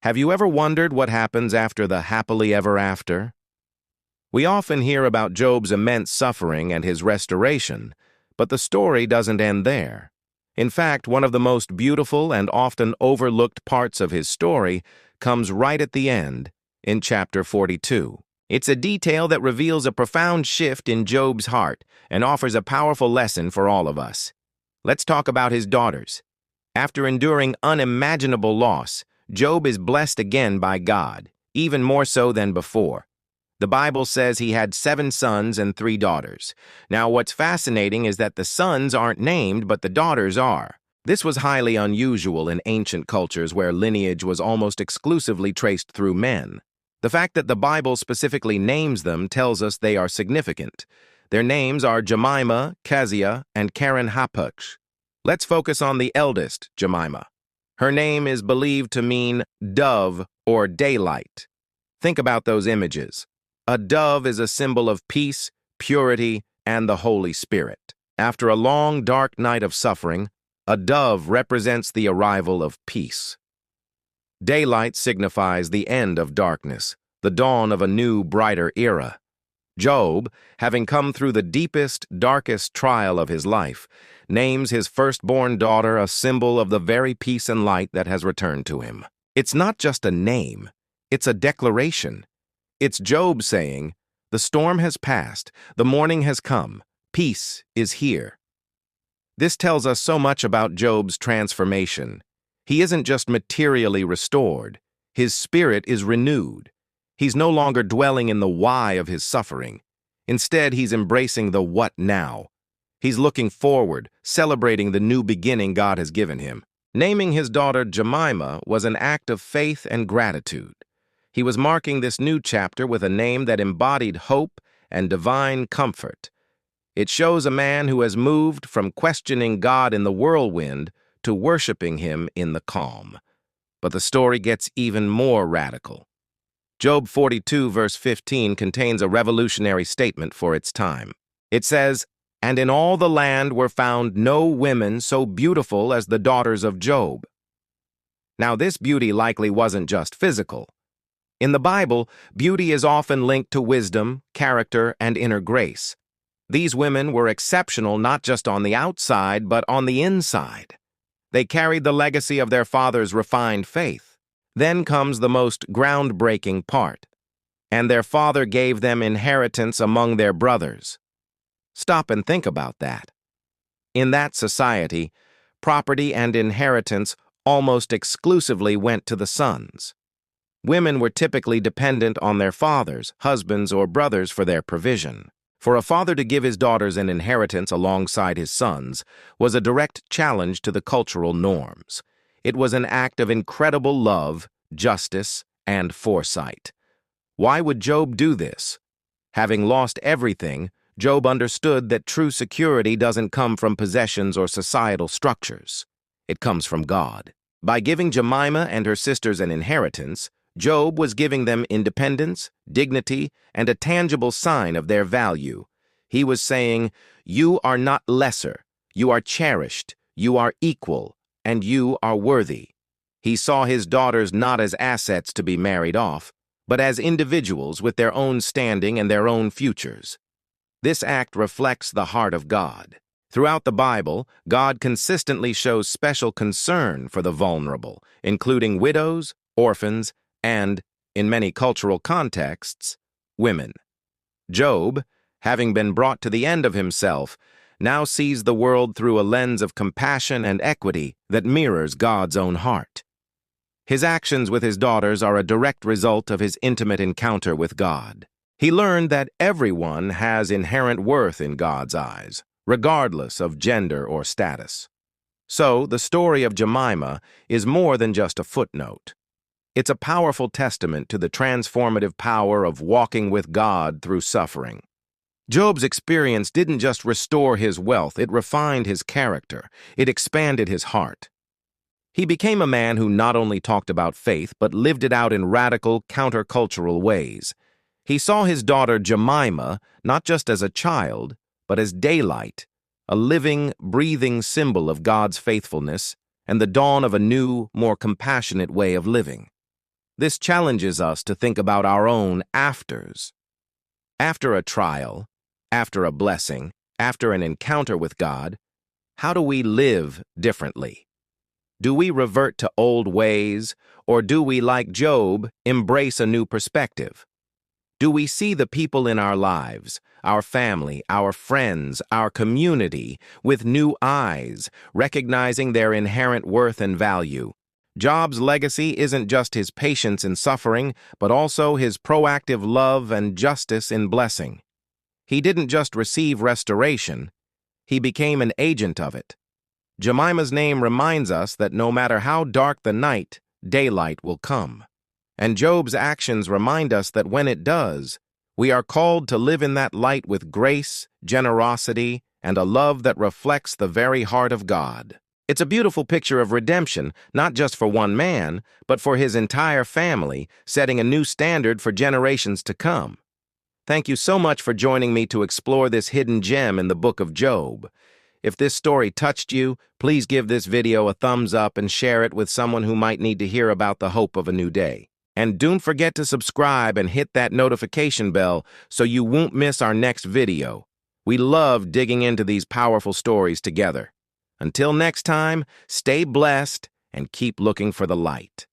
Have you ever wondered what happens after the happily ever after? We often hear about Job's immense suffering and his restoration, but the story doesn't end there. In fact, one of the most beautiful and often overlooked parts of his story comes right at the end, in chapter 42. It's a detail that reveals a profound shift in Job's heart and offers a powerful lesson for all of us. Let's talk about his daughters. After enduring unimaginable loss, Job is blessed again by God, even more so than before. The Bible says he had 7 sons and 3 daughters. Now, what's fascinating is that the sons aren't named, but the daughters are. This was highly unusual in ancient cultures where lineage was almost exclusively traced through men. The fact that the Bible specifically names them tells us they are significant. Their names are Jemima, Keziah, and Karen Happuch. Let's focus on the eldest, Jemima. Her name is believed to mean dove or daylight. Think about those images. A dove is a symbol of peace, purity, and the Holy Spirit. After a long, dark night of suffering, a dove represents the arrival of peace. Daylight signifies the end of darkness, the dawn of a new, brighter era. Job, having come through the deepest, darkest trial of his life, names his firstborn daughter a symbol of the very peace and light that has returned to him. It's not just a name, it's a declaration. It's Job saying, "The storm has passed, the morning has come, peace is here." This tells us so much about Job's transformation. He isn't just materially restored, his spirit is renewed. He's no longer dwelling in the why of his suffering. Instead, he's embracing the what now. He's looking forward, celebrating the new beginning God has given him. Naming his daughter Jemima was an act of faith and gratitude. He was marking this new chapter with a name that embodied hope and divine comfort. It shows a man who has moved from questioning God in the whirlwind to worshiping him in the calm. But the story gets even more radical. Job 42 verse 15 contains a revolutionary statement for its time. It says, "And in all the land were found no women so beautiful as the daughters of Job." Now, this beauty likely wasn't just physical. In the Bible, beauty is often linked to wisdom, character, and inner grace. These women were exceptional not just on the outside, but on the inside. They carried the legacy of their father's refined faith. Then comes the most groundbreaking part. "And their father gave them inheritance among their brothers." Stop and think about that. In that society, property and inheritance almost exclusively went to the sons. Women were typically dependent on their fathers, husbands, or brothers for their provision. For a father to give his daughters an inheritance alongside his sons was a direct challenge to the cultural norms. It was an act of incredible love, justice, and foresight. Why would Job do this? Having lost everything, Job understood that true security doesn't come from possessions or societal structures. It comes from God. By giving Jemima and her sisters an inheritance, Job was giving them independence, dignity, and a tangible sign of their value. He was saying, "You are not lesser, you are cherished, you are equal, and you are worthy." He saw his daughters not as assets to be married off, but as individuals with their own standing and their own futures. This act reflects the heart of God. Throughout the Bible, God consistently shows special concern for the vulnerable, including widows, orphans, and, in many cultural contexts, women. Job, having been brought to the end of himself, now sees the world through a lens of compassion and equity that mirrors God's own heart. His actions with his daughters are a direct result of his intimate encounter with God. He learned that everyone has inherent worth in God's eyes, regardless of gender or status. So, the story of Jemima is more than just a footnote. It's a powerful testament to the transformative power of walking with God through suffering. Job's experience didn't just restore his wealth, it refined his character. It expanded his heart. He became a man who not only talked about faith, but lived it out in radical, countercultural ways. He saw his daughter Jemima not just as a child, but as daylight, a living, breathing symbol of God's faithfulness and the dawn of a new, more compassionate way of living. This challenges us to think about our own afters. After a trial, after a blessing, after an encounter with God, how do we live differently? Do we revert to old ways, or do we, like Job, embrace a new perspective? Do we see the people in our lives, our family, our friends, our community, with new eyes, recognizing their inherent worth and value? Job's legacy isn't just his patience in suffering, but also his proactive love and justice in blessing. He didn't just receive restoration, he became an agent of it. Jemima's name reminds us that no matter how dark the night, daylight will come. And Job's actions remind us that when it does, we are called to live in that light with grace, generosity, and a love that reflects the very heart of God. It's a beautiful picture of redemption, not just for one man, but for his entire family, setting a new standard for generations to come. Thank you so much for joining me to explore this hidden gem in the book of Job. If this story touched you, please give this video a thumbs up and share it with someone who might need to hear about the hope of a new day. And don't forget to subscribe and hit that notification bell so you won't miss our next video. We love digging into these powerful stories together. Until next time, stay blessed and keep looking for the light.